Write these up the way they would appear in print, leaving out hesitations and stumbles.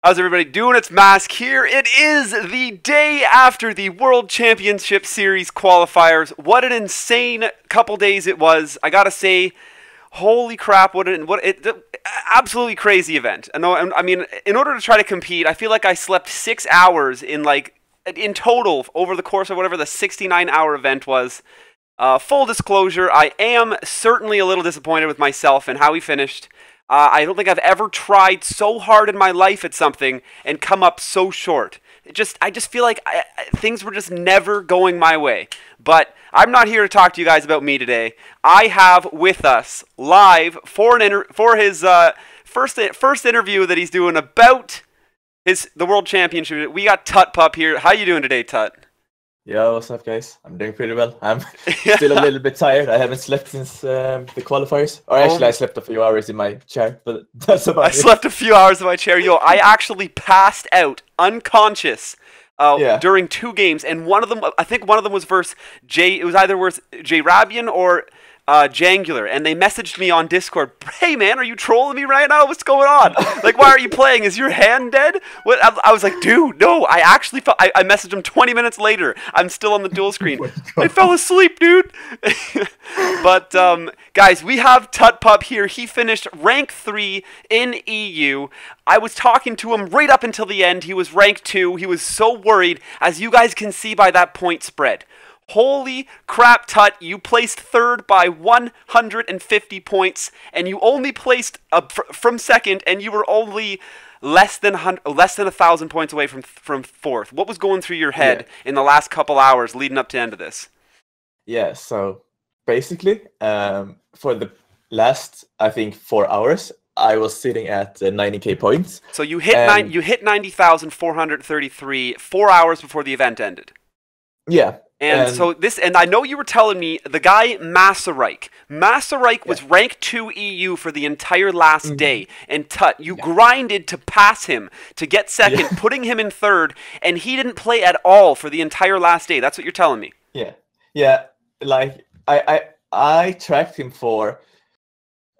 How's everybody doing? It's Mask here. It is the day after the World Championship Series qualifiers. What an insane couple days it was. I gotta say, holy crap, absolutely crazy event. I mean, in order to try to compete, I feel like I slept 6 hours in total over the course of whatever the 69-hour event was. Full disclosure, I am certainly a little disappointed with myself and how we finished. I don't think I've ever tried so hard in my life at something and come up so short. I just feel like things were just never going my way. But I'm not here to talk to you guys about me today. I have with us live for his first interview that he's doing about the World Championship. We got Tutpup here. How you doing today, Tut? Yo, what's up, guys? I'm doing pretty well. I'm still a little bit tired. I haven't slept since the qualifiers. Or actually, I slept a few hours in my chair, but that's about it. I slept a few hours in my chair. Yo, I actually passed out unconscious during 2 games, and one of them, I think one of them was versus it was either J Rabian or Jangular, and they messaged me on Discord, "Hey man, are you trolling me right now? What's going on? Like, why are you playing? Is your hand dead?" I was like, dude, no, I actually I messaged him 20 minutes later. I'm still on the dual screen. I fell asleep, dude. But guys, we have Tutpup here. He finished rank 3 in EU. I was talking to him right up until the end. He was rank 2. He was so worried, as you guys can see by that point spread. Holy crap, Tut, you placed 3rd by 150 points, and you only placed from 2nd, and you were only less than 1,000 points away from 4th. What was going through your head in the last couple hours leading up to the end of this? Yeah, so basically, for the last, I think, 4 hours, I was sitting at 90k points. So you hit 90,433 4 hours before the event ended. Yeah. And I know you were telling me the guy MasKScarin was rank 2 EU for the entire last day, and Tut, you grinded to pass him to get 2nd, putting him in 3rd, and he didn't play at all for the entire last day. That's what you're telling me. Yeah. Like I tracked him for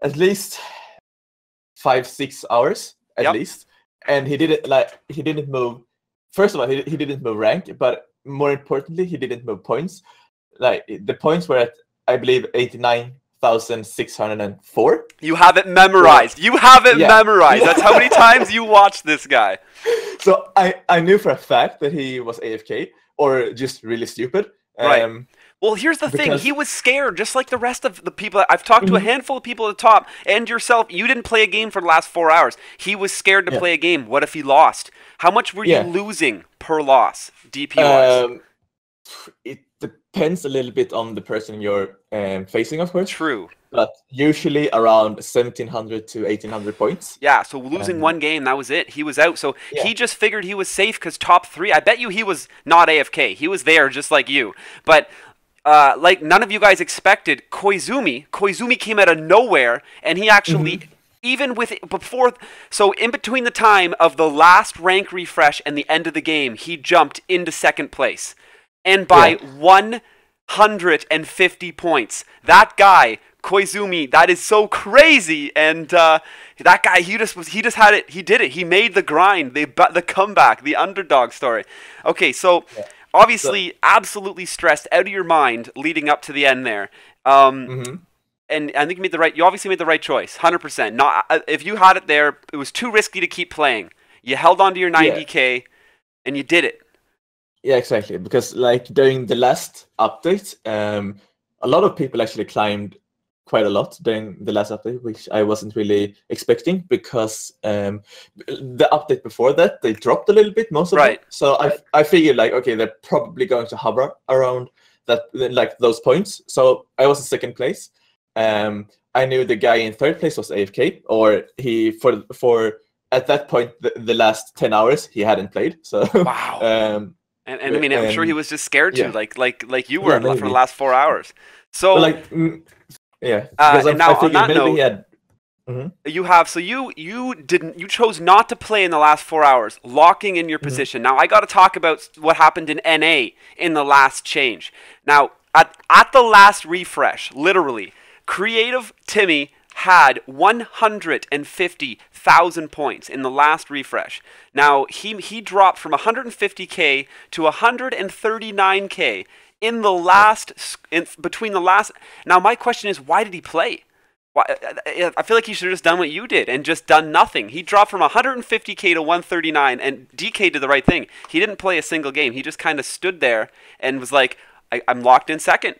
at least 5-6 hours at least, and he didn't move. First of all, he didn't move rank, but more importantly, he didn't move points. Like, the points were at, I believe, 89,604. You have it memorized. You have it memorized. That's how many times you watched this guy. So I knew for a fact that he was AFK or just really stupid. Right. Well, here's the thing. He was scared, just like the rest of the people. I've talked to a handful of people at the top, and yourself. You didn't play a game for the last 4 hours. He was scared to play a game. What if he lost? How much were you losing per loss, DP-wise? It depends a little bit on the person you're facing, of course. True. But usually around 1,700 to 1,800 points. Yeah, so losing one game, that was it. He was out. So he just figured he was safe because top 3. I bet you he was not AFK. He was there just like you. But like none of you guys expected, Koizumi came out of nowhere, and he actually, even with so in between the time of the last rank refresh and the end of the game, he jumped into 2nd place, and by 150 points. That guy, Koizumi, that is so crazy, and that guy, he just had it. He did it. He made the grind, the comeback, the underdog story. Okay, so. Obviously, absolutely stressed out of your mind leading up to the end there. And I think you obviously made the right choice, 100%. Not if you had it there, it was too risky to keep playing. You held on to your 90k, and you did it. Yeah, exactly. Because like during the last update, a lot of people actually climbed quite a lot during the last update, which I wasn't really expecting, because the update before that, they dropped a little bit, most of it. So I figured, like, okay, they're probably going to hover around that, like, those points. So I was in 2nd place. I knew the guy in 3rd place was AFK, or he for at that point the last 10 hours he hadn't played. So wow. And I mean, I'm sure he was just scared too, like you were for the last 4 hours. So because and now on that maybe note, he had, you chose not to play in the last 4 hours, locking in your position. Now I got to talk about what happened in NA in the last change. Now at the last refresh, literally, Creative Timmy had 150,000 points in the last refresh. Now, he dropped from 150k to 139k in the last, between the last. Now, my question is, why did he play? Why, I feel like he should have just done what you did and just done nothing. He dropped from 150k to 139, and DK did the right thing. He didn't play a single game. He just kind of stood there and was like, I'm locked in second.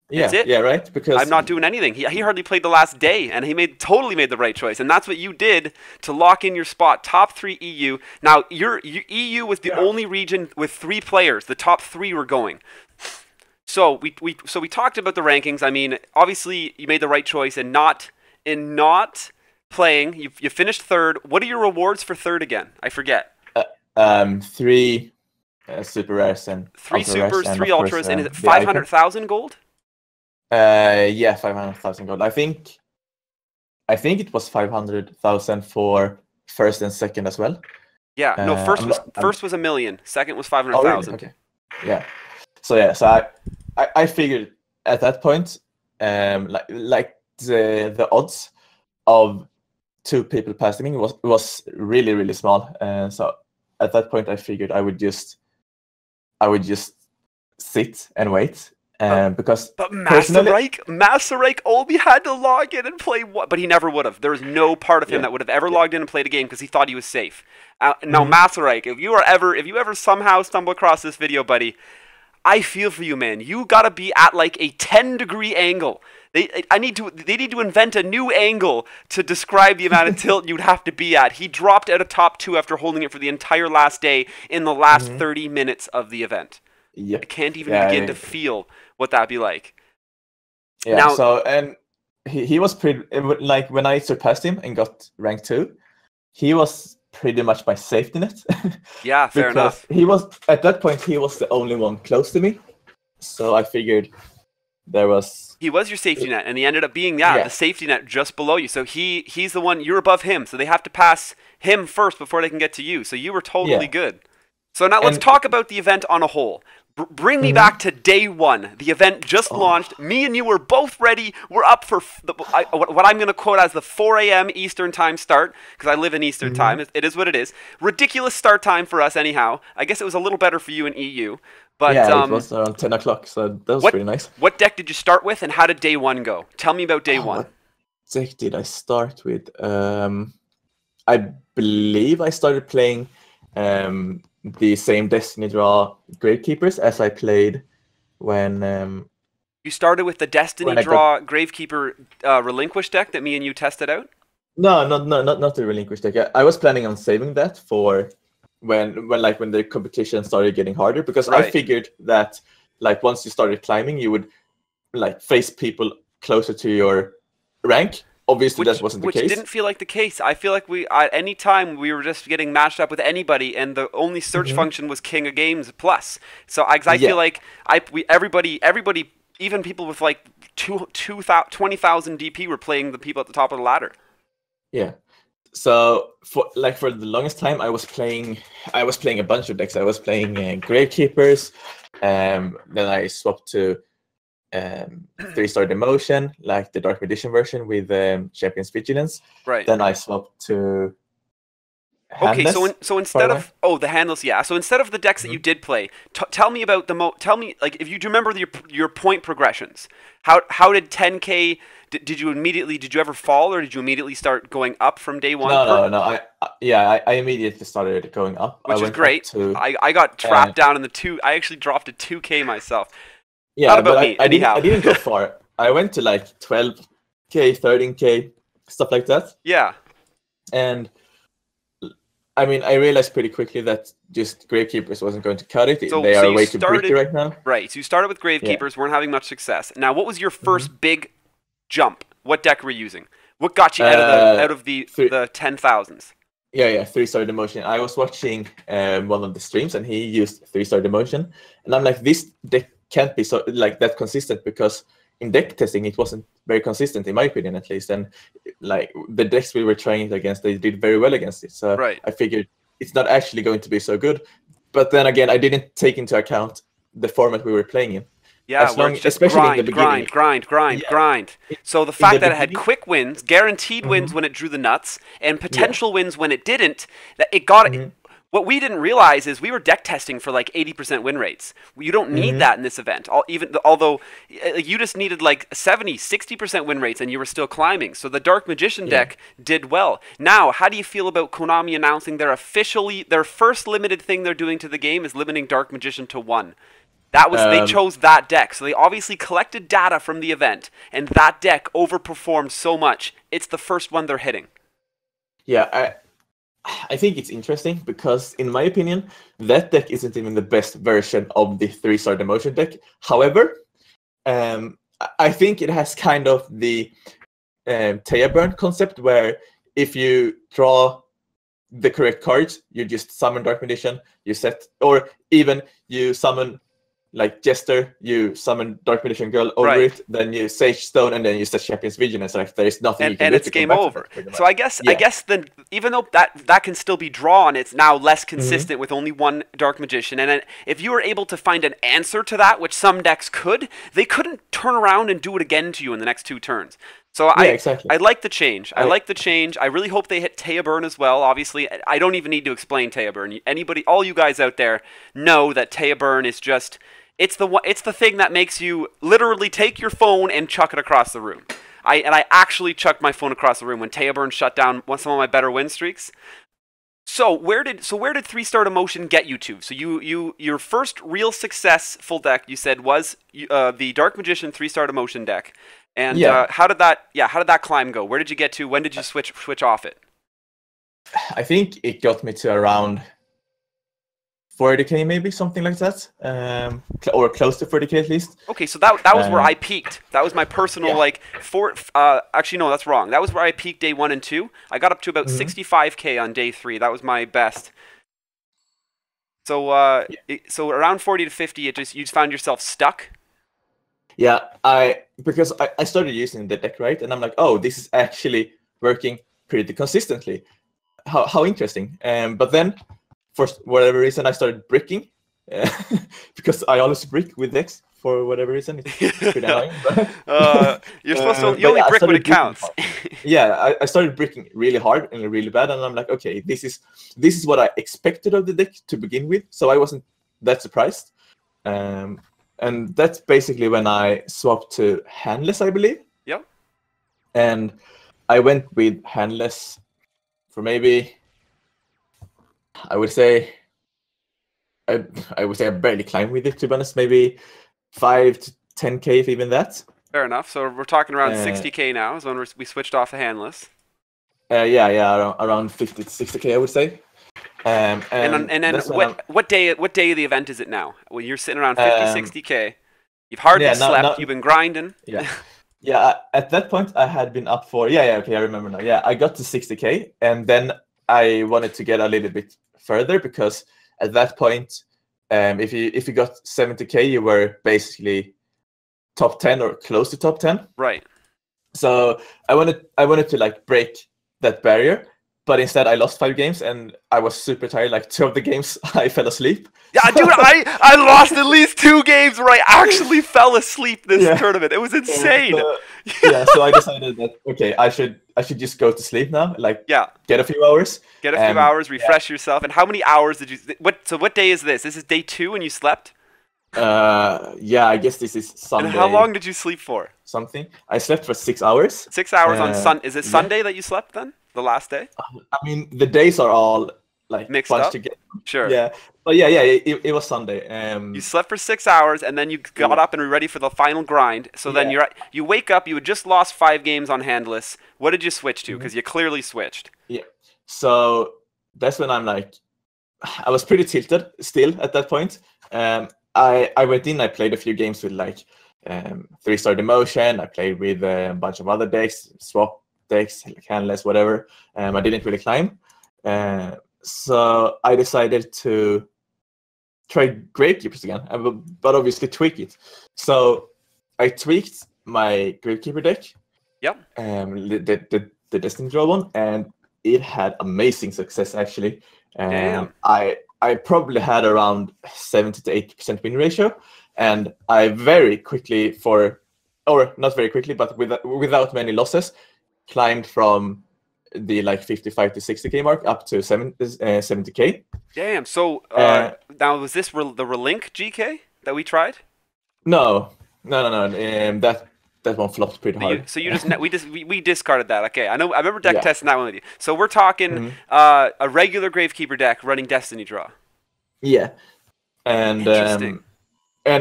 Yeah, That's it. Yeah, right. Because I'm not doing anything. He hardly played the last day, and he totally made the right choice. And that's what you did to lock in your spot, top 3 EU. Now, EU was the only region with 3 players. The top 3 were going. So we talked about the rankings. I mean, obviously you made the right choice in not playing. You finished 3rd. What are your rewards for 3rd again? I forget. 3 super rares and 3 supers, 3 ultras, and is it 500,000 gold? Yeah, 500,000 gold. I think it was 500,000 for 1st and 2nd as well. Yeah, no, first was 1 million. 2nd was 500,000. Oh, really? Okay. Yeah. So I figured at that point, like the odds of 2 people passing me was really, really small. So at that point, I figured I would just sit and wait. Because but Masaryk only had to log in and play one, but he never would have. There was no part of him that would have ever logged in and played a game because he thought he was safe. Now, Masaryk, if you ever somehow stumble across this video, buddy, I feel for you, man. You gotta be at like a 10-degree angle. They need to invent a new angle to describe the amount of tilt you'd have to be at. He dropped out of top 2 after holding it for the entire last day in the last 30 minutes of the event. Yep. I can't even begin to feel what that'd be like. Yeah. Now, so and he was pretty like when I surpassed him and got rank 2, he was pretty much my safety net. Yeah, fair enough. He was at that point he was the only one close to me, so I figured he was your safety net, and he ended up being the safety net just below you. So he's the one, you're above him, so they have to pass him first before they can get to you. So you were totally good. So now let's talk about the event on a whole. Bring me back to day 1. The event just launched. Me and you were both ready. We're up for what I'm going to quote as the 4 a.m. Eastern time start, because I live in Eastern time. It is what it is. Ridiculous start time for us anyhow. I guess it was a little better for you in EU. But, yeah, it was around 10 o'clock, so that was pretty nice. What deck did you start with, and how did day 1 go? Tell me about day 1. What deck did I start with? I believe I started playing the same Destiny Draw Gravekeepers as I played when... you started with the Destiny Draw Gravekeeper Relinquish deck that me and you tested out? No, not the Relinquish deck. I was planning on saving that for when the competition started getting harder, because I figured that like once you started climbing, you would like face people closer to your rank. Obviously, that wasn't the case. Which didn't feel like the case. I feel like at any time we were just getting matched up with anybody, and the only search function was King of Games plus. So I feel like everybody, even people with like 20,000 DP were playing the people at the top of the ladder. Yeah. So for the longest time, I was playing a bunch of decks. I was playing Gravekeepers, then I swapped to 3-star Demotion, like the Dark Magician version with Champion's Vigilance. Right. Then I swapped to Handless. Okay, so instead of the Handless, yeah. So instead of the decks that you did play, tell me about tell me, like, if you remember your point progressions. How did 10K? Did you ever fall, or did you immediately start going up from day 1? No. I immediately started going up, which is great. I got trapped down in the 2. I actually dropped to 2K myself. Yeah, not about me. I didn't go far. I went to like 12K, 13K, stuff like that. Yeah. And I mean, I realized pretty quickly that just Gravekeepers wasn't going to cut it. They are way too bricky right now. Right. So you started with Gravekeepers, weren't having much success. Now, what was your first big jump? What deck were you using? What got you out of the 10,000s? Yeah, 3-star Demotion. I was watching one of the streams, and he used 3-star Demotion, and I'm like, this deck can't be so like that consistent, because in deck testing it wasn't very consistent, in my opinion at least, and like the decks we were trying it against, they did very well against it, so I figured it's not actually going to be so good. But then again, I didn't take into account the format we were playing in, Yeah, where it's just grind. So the fact that it had quick wins, guaranteed wins when it drew the nuts, and potential wins when it didn't, that it got it. What we didn't realize is we were deck testing for like 80% win rates. You don't need that in this event. Although you just needed like 70, 60% win rates and you were still climbing. So the Dark Magician deck did well. Now, how do you feel about Konami announcing their first limited thing they're doing to the game is limiting Dark Magician to 1? They chose that deck. So they obviously collected data from the event and that deck overperformed so much. It's the first one they're hitting. Yeah, I think it's interesting because, in my opinion, that deck isn't even the best version of the 3-star demotion deck. However, I think it has kind of the Taya Burn concept where if you draw the correct cards, you just summon Dark Magician, you set, or even you summon like Jester, you summon Dark Magician Girl over it, then you Sage Stone, and then you set Champion's Vigilance. Like there is nothing you can do. And it's game over. So I guess then, even though that can still be drawn, it's now less consistent with only one Dark Magician. And if you were able to find an answer to that, which some decks could, they couldn't turn around and do it again to you in the next 2 turns. So I like the change. I like the change. I really hope they hit Taya Burn as well. Obviously, I don't even need to explain Taya Burn. All you guys out there know that Taya Burn is just... It's the thing that makes you literally take your phone and chuck it across the room. I actually chucked my phone across the room when Taya Burn shut down some of my better win streaks. So where did 3-star demotion get you to? So your first real successful deck you said was the Dark Magician 3-star demotion deck. And how did that climb go? Where did you get to? When did you switch off it? I think it got me to around 40k, maybe something like that, or close to 40k at least. Okay, so that was where I peaked. That was my personal actually no, that's wrong. That was where I peaked day 1 and 2. I got up to about 65k on day 3. That was my best. So so around 40 to 50, you just found yourself stuck. Yeah, because I started using the deck, right, and I'm like, oh, this is actually working pretty consistently. How interesting. But then, for whatever reason, I started bricking because I always brick with decks for whatever reason. It's pretty annoying. But, you're supposed to you only brick when it counts. Yeah, I started bricking really hard and really bad, and I'm like, okay, this is what I expected of the deck to begin with, so I wasn't that surprised. And that's basically when I swapped to handless, I believe. Yep. And I went with handless for maybe, I would say I barely climbed with it, to be honest. Maybe 5 to 10k, if even that. Fair enough. So we're talking around 60k now. Is when we switched off the handless. Around 50 to 60k, I would say. And then what day of the event is it now? Well, you're sitting around 50-60k. You've hardly slept. You've been grinding. Yeah. At that point, I had been up for okay, I remember now. Yeah, I got to 60k, and then I wanted to get a little bit further because at that point, if you got 70k, you were basically top 10 or close to top 10. Right. So I wanted to like break that barrier. But instead, I lost 5 games, and I was super tired. Like 2 of the games, I fell asleep. Yeah, dude, I lost at least 2 games where I actually fell asleep this tournament. It was insane. So I decided that okay, I should just go to sleep now. Like get a few hours. Get a few hours, refresh yourself. And how many hours did you? What day is this? This is day 2, and you slept? I guess this is Sunday. And how long did you sleep for? Something. I slept for 6 hours. 6 hours on Sun. Is it Sunday that you slept then? The last day? I mean, the days are all like mixed up together. Sure. Yeah, but it was Sunday. You slept for 6 hours, and then you got up and were ready for the final grind. So then you wake up. You had just lost 5 games on handless. What did you switch to? Because you clearly switched. Yeah. So that's when I'm like, I was pretty tilted still at that point. I went in. I played a few games with like 3-star demotion. I played with a bunch of other decks, swap decks, like handless, whatever. I didn't really climb. So I decided to try Gravekeepers again, but obviously tweak it. So I tweaked my Gravekeeper deck. Yep. The Destiny Draw one, and it had amazing success actually. I probably had around 70 to 80% win ratio, and I very quickly or not very quickly, but without many losses, climbed from the like 55 to 60k mark up to 70k. Damn. So now was this the Relink GK that we tried? No. That one flopped pretty hard. So you just we discarded that. Okay, I know. I remember deck testing that one with you. So we're talking a regular Gravekeeper deck running Destiny Draw. Yeah, and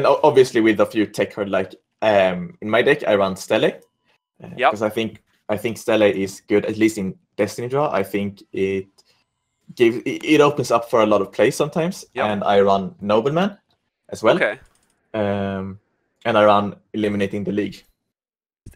obviously with a few tech card like in my deck I run Stele. Because I think Stele is good, at least in Destiny Draw. I think it opens up for a lot of plays sometimes. And I run Nobleman as well. Okay. And I run Eliminating the League.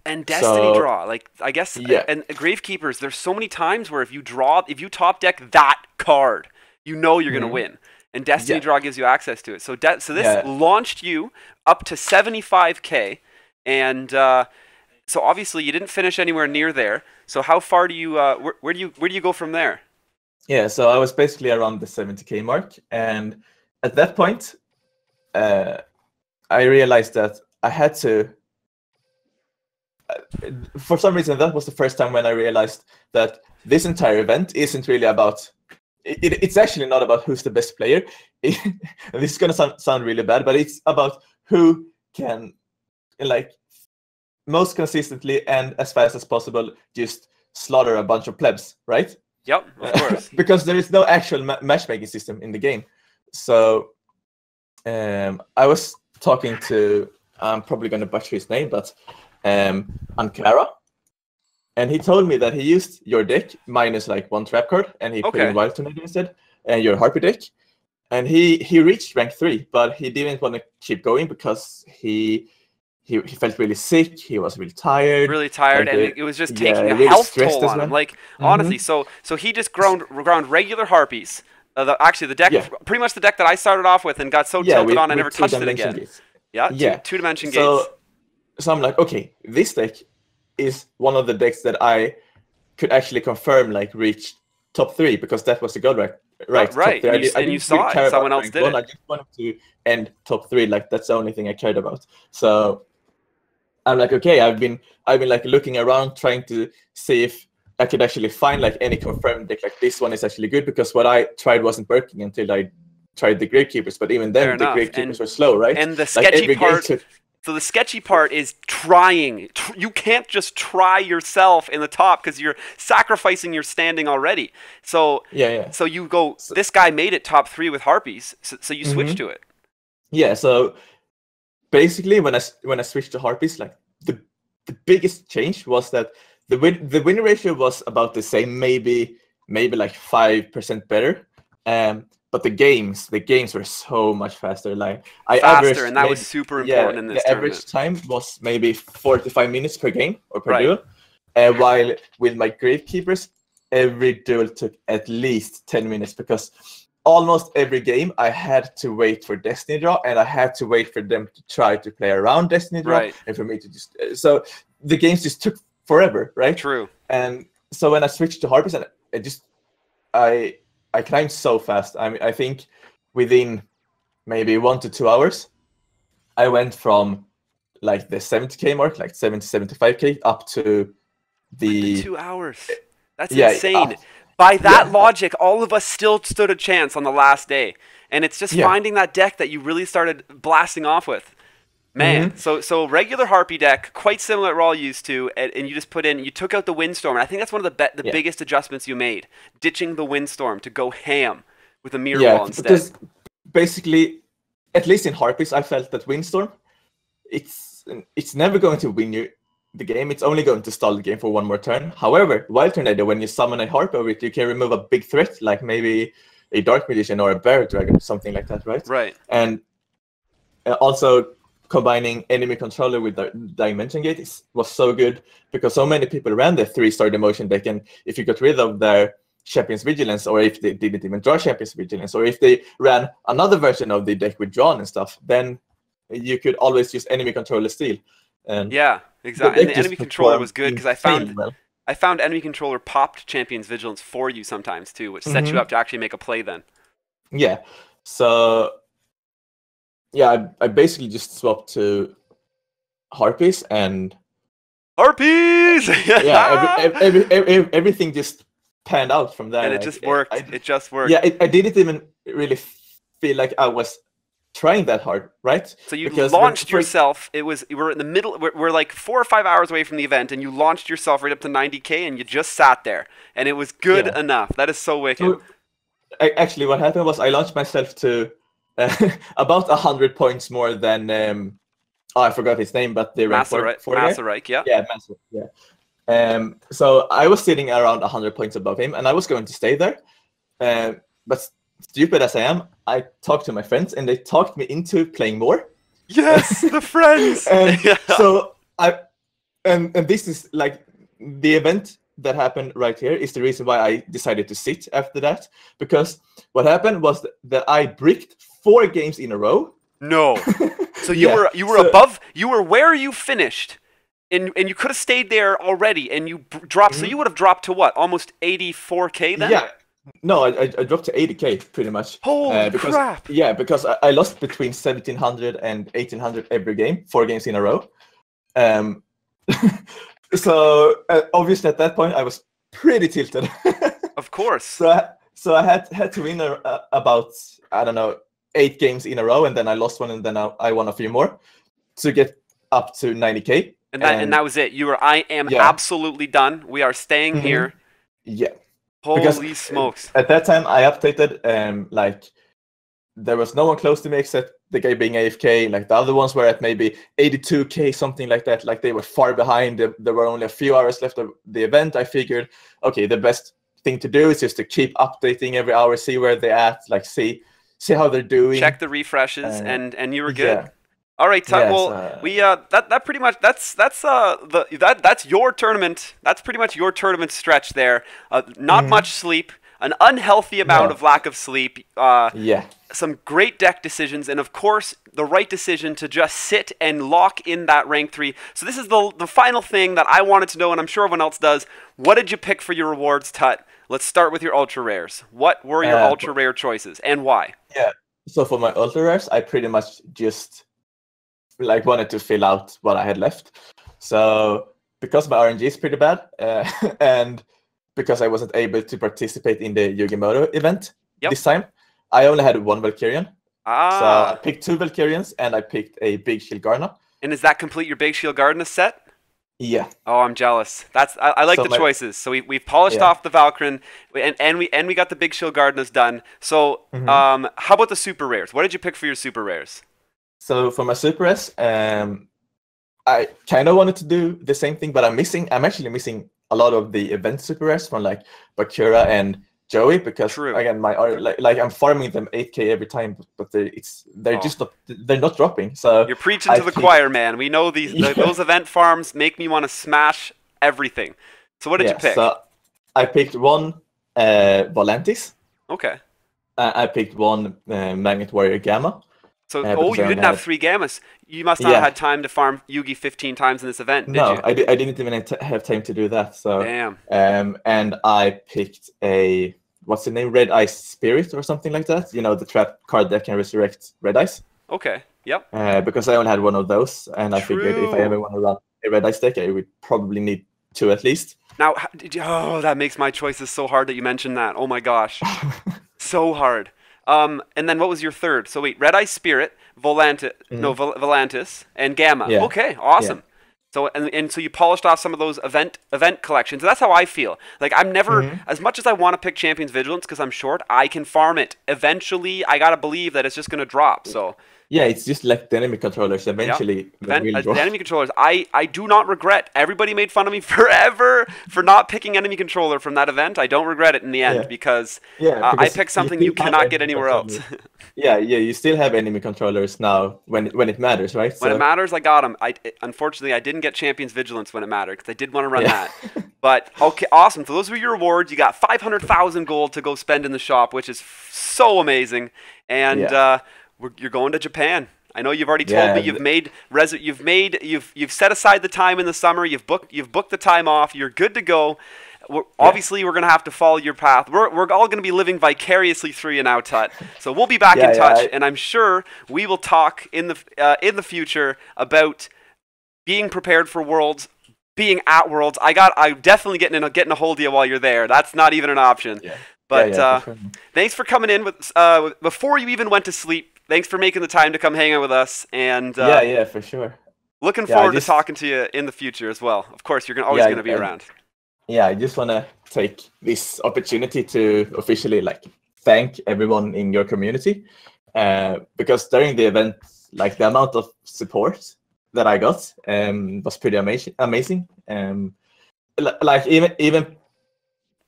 And Destiny Draw, like I guess, and Gravekeepers. There's so many times where if you top deck that card, you know you're gonna win. And Destiny Draw gives you access to it. So this launched you up to 75k, and so obviously you didn't finish anywhere near there. So how far do you where do you go from there? Yeah, so I was basically around the 70k mark, and at that point, I realized that I had to. For some reason, that was the first time when I realized that this entire event isn't really about. It's actually not about who's the best player. This is gonna sound really bad, but it's about who can, like, most consistently and as fast as possible just slaughter a bunch of plebs, right? Yep, of course. Because there is no actual matchmaking system in the game. So I was talking to, I'm probably going to butcher his name, but Ankara. And he told me that he used your deck minus like one trap card, and he put in Wild Tornado instead, and your Harpy deck. And he reached rank 3, but he didn't want to keep going because he felt really sick. He was really tired. And it was just taking a health toll on him. Like honestly, so he just ground regular Harpies. Actually, the deck, pretty much the deck that I started off with, and got so tilted on I never touched it again. Gates. Two-dimension gates. So I'm like, okay, this deck is one of the decks that I could actually confirm like reach top 3, because that was the goal, right? Right. And you saw it. Someone else did it. I just wanted to end top 3. Like that's the only thing I cared about. So I'm like, okay, I've been like looking around, trying to see if I could actually find like any confirmed deck like this one is actually good, because what I tried wasn't working until I tried the Gravekeepers. But even then, the Gravekeepers were slow, right? And the sketchy part. So the sketchy part is trying. You can't just try yourself in the top because you're sacrificing your standing already. So So you go. This guy made it top 3 with Harpies. So you switch to it. Yeah. So basically, when I switched to Harpies, like the biggest change was that the win ratio was about the same, maybe like 5% better. But the games were so much faster. Like I averaged, and that was super important in this tournament. The average time was maybe 45 minutes per game or per duel. While with my Gravekeepers, every duel took at least 10 minutes, because almost every game I had to wait for Destiny Draw, and I had to wait for them to try to play around Destiny Draw, and for me to just so the games just took forever, right? True. And so when I switched to Harpies, and I climbed so fast. I mean, I think within maybe 1 to 2 hours, I went from like the 70k mark, like 70, 75k, up to the 2 hours. That's insane. By that logic, all of us still stood a chance on the last day. And it's just finding that deck that you really started blasting off with. Man, so regular Harpy deck, quite similar to what we're all used to, and you just you took out the Windstorm, and I think that's one of the biggest adjustments you made, ditching the Windstorm to go ham with a mirror wall instead. Because basically, at least in Harpies, I felt that Windstorm, it's never going to win you the game. It's only going to stall the game for one more turn. However, Wild Tornado, when you summon a Harp over it, you can remove a big threat, like maybe a Dark Magician or a Barrack Dragon, something like that, right? Right. And also, combining enemy controller with the Dimension Gate was so good, because so many people ran the 3-star Demotion deck, and if you got rid of their Champion's Vigilance, or if they didn't even draw Champion's Vigilance, or if they ran another version of the deck with Drawn and stuff, then you could always use enemy controller steal. And yeah, exactly. And the enemy controller was good, because I found enemy controller popped Champion's Vigilance for you sometimes too, which set you up to actually make a play then. Yeah. So yeah, I basically just swapped to Harpies and Harpies. yeah, everything just panned out from there. And it just worked. It just worked. Yeah, I didn't even really feel like I was trying that hard, right? So you launched yourself. You were in the middle. We're like 4 or 5 hours away from the event, and you launched yourself right up to 90K, and you just sat there, and it was good enough. That is so wicked. So, actually, what happened was I launched myself to about 100 points more than I forgot his name, but the Masaryk, yeah. Yeah, Masaryk, yeah. So I was sitting around 100 points above him, and I was going to stay there. But stupid as I am, I talked to my friends, and they talked me into playing more. Yes, the friends. And so and this is like the event that happened right here is the reason why I decided to sit after that, because what happened was that I bricked 4 games in a row. No. So you were above, you were where you finished, and you could have stayed there already, and you dropped. So you would have dropped to what, almost 84K then? Yeah. No, I dropped to 80K pretty much. Holy crap! Yeah, because I lost between 1,700 and 1,800 every game, 4 games in a row. So obviously at that point I was pretty tilted. Of course. So I had to win about, I don't know, 8 games in a row, and then I lost one, and then I won a few more to get up to 90K. And that was it. You were, I am absolutely done. We are staying here. Yeah. Holy smokes. At that time I updated, like there was no one close to me except the guy being AFK. Like the other ones were at maybe 82K, something like that. Like they were far behind. There were only a few hours left of the event. I figured, okay, the best thing to do is just to keep updating every hour, see where they're at, like see how they're doing. Check the refreshes, and you were good. Yeah. All right, well, we that pretty much that's your tournament. That's pretty much your tournament stretch there. Not much sleep, an unhealthy amount of lack of sleep. Some great deck decisions, and of course the right decision to just sit and lock in that rank 3. So this is the final thing that I wanted to know, and I'm sure everyone else does. What did you pick for your rewards, Tut? Let's start with your ultra rares. What were your ultra rare choices, and why? Yeah. So for my ultra rares, I pretty much just wanted to fill out what I had left. So because my RNG is pretty bad, and because I wasn't able to participate in the YuGiOh event this time, I only had 1 Valkyrian. So I picked 2 Valkyrians, and I picked a Big Shield Garna. And does that complete your Big Shield Garna set? Yeah. Oh, I'm jealous. I like the choices. So we've polished off the Valkyrin, and we got the Big Shield Gardenas done. So how about the super rares? What did you pick for your super rares? So for my super rares, I kind of wanted to do the same thing, but I'm actually missing a lot of the event super rares from like Bakura and Joey, because again like I'm farming them 8K every time, but they're just not dropping. So you're preaching to the choir, man. We know those event farms make me want to smash everything. So what did you pick? So I picked 1 Volantis. Okay. I picked 1 Magnet Warrior Gamma. So you didn't have 3 Gammas. You must not have had time to farm Yugi 15 times in this event, did you? No, I didn't even have time to do that. So damn. And I picked a, what's the name, Red Ice Spirit or something like that. You know, the trap card that can resurrect Red Ice. Okay. Yep. Because I only had 1 of those, and I figured if I ever want to run a Red Ice deck, I would probably need 2 at least. Now, that makes my choices so hard that you mentioned that. Oh my gosh, so hard. And then what was your third? So wait, Red Ice Spirit, Volantis, and Gamma. Yeah. Okay, awesome. Yeah. So and so you polished off some of those event collections. That's how I feel. Like I'm never, as much as I want to pick Champion's Vigilance because I'm short, I can farm it. Eventually, I gotta believe that it's just gonna drop. So. Yeah, it's just like the enemy controllers. Eventually, the enemy controllers. I do not regret. Everybody made fun of me forever for not picking enemy controller from that event. I don't regret it in the end because I picked something you cannot get anywhere else. You still have enemy controllers now when it matters, right? When it matters, I got them. Unfortunately, I didn't get Champion's Vigilance when it mattered because I did want to run that. But okay, awesome. So those were your rewards. You got 500,000 gold to go spend in the shop, which is so amazing. And you're going to Japan. I know you've already told me you've set aside the time in the summer. You've booked the time off. You're good to go. obviously we're gonna have to follow your path. We're all gonna be living vicariously through you now, Tut. So we'll be back in touch, and I'm sure we will talk in the future about being prepared for Worlds, being at Worlds. I'm definitely getting a hold of you while you're there. That's not even an option. Yeah. But for sure. Thanks for coming in before you even went to sleep. Thanks for making the time to come hang out with us. And yeah, for sure. Looking forward to talking to you in the future as well. Of course, you're always going to be around. Yeah, I just want to take this opportunity to officially thank everyone in your community, because during the event, the amount of support that I got was pretty amazing. Even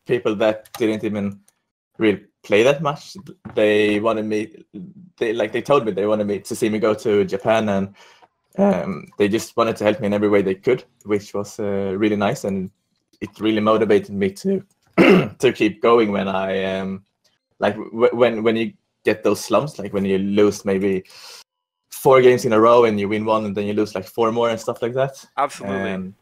people that didn't even really play that much, they wanted me. They told me they wanted me to see me go to Japan, and they just wanted to help me in every way they could, which was really nice, and it really motivated me to to keep going when I when you get those slumps, when you lose maybe 4 games in a row and you win 1 and then you lose 4 more and stuff like that. Absolutely.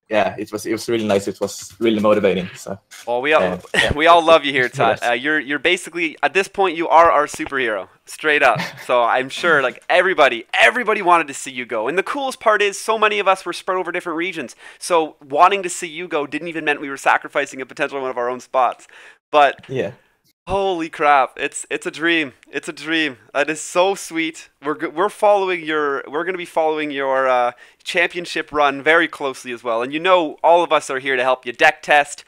Yeah, it was really nice. It was really motivating. So. Well, we all love you here, Tut. You're basically at this point you are our superhero, straight up. So I'm sure everybody wanted to see you go. And the coolest part is so many of us were spread over different regions. So wanting to see you go didn't even mean we were sacrificing a potential one of our own spots. But yeah. Holy crap! It's a dream. It's a dream. That is so sweet. We're going to be following your championship run very closely as well. And all of us are here to help you deck test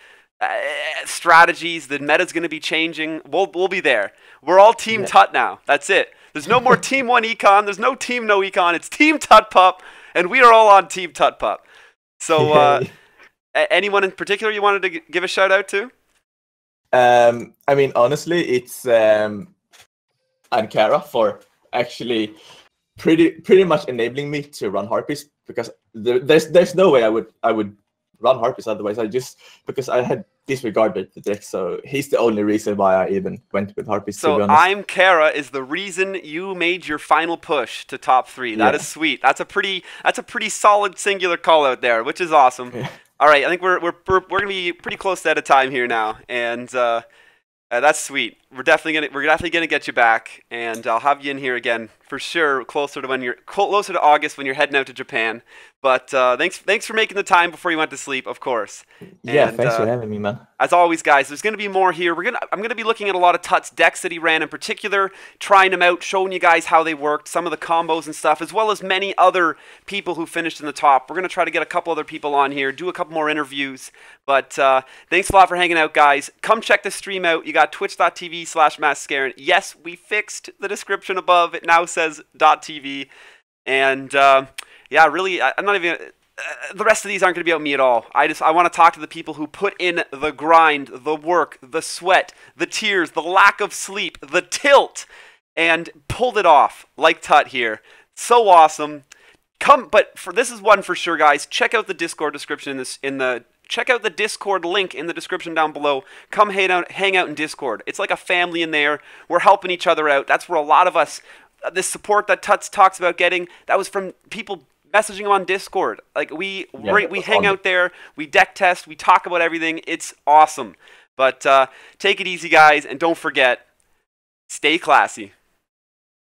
strategies. The meta's going to be changing. We'll be there. We're all Team Tut now. That's it. There's no more Team 1 Econ. There's no Team No Econ. It's Team Tutpup, and we are all on Team Tutpup. So, anyone in particular you wanted to give a shout out to? I mean, honestly, it's Ankara for actually pretty much enabling me to run Harpies, because there's no way I would run Harpies otherwise. Because I had disregarded the deck, so he's the only reason why I even went with Harpies. So I'm Kara is the reason you made your final push to top 3. That is sweet. That's a pretty solid singular call out there, which is awesome. Yeah. All right, I think we're gonna be pretty close to out of time here now, and that's sweet. We're definitely gonna get you back, and I'll have you in here again for sure, closer to August when you're heading out to Japan. But thanks for making the time before you went to sleep, of course. Yeah, thanks for having me, man. As always, guys, there's gonna be more here. I'm gonna be looking at a lot of Tut's decks that he ran in particular, trying them out, showing you guys how they worked, some of the combos and stuff, as well as many other people who finished in the top. We're gonna try to get a couple other people on here, do a couple more interviews. But thanks a lot for hanging out, guys. Come check the stream out. You got twitch.tv/MasKScarin. Yes, we fixed the description above. It now says .tv. And yeah, really, I'm not even. The rest of these aren't going to be about me at all. I want to talk to the people who put in the grind, the work, the sweat, the tears, the lack of sleep, the tilt, and pulled it off like Tut here. So awesome. This is one for sure, guys. Check out the Discord description check out the Discord link in the description down below. Come hang out in Discord. It's like a family in there. We're helping each other out. That's where a lot of us, this support that Tuts talks about getting, that was from people messaging on Discord. We hang out there, we deck test, we talk about everything. It's awesome. But take it easy, guys, and don't forget, stay classy.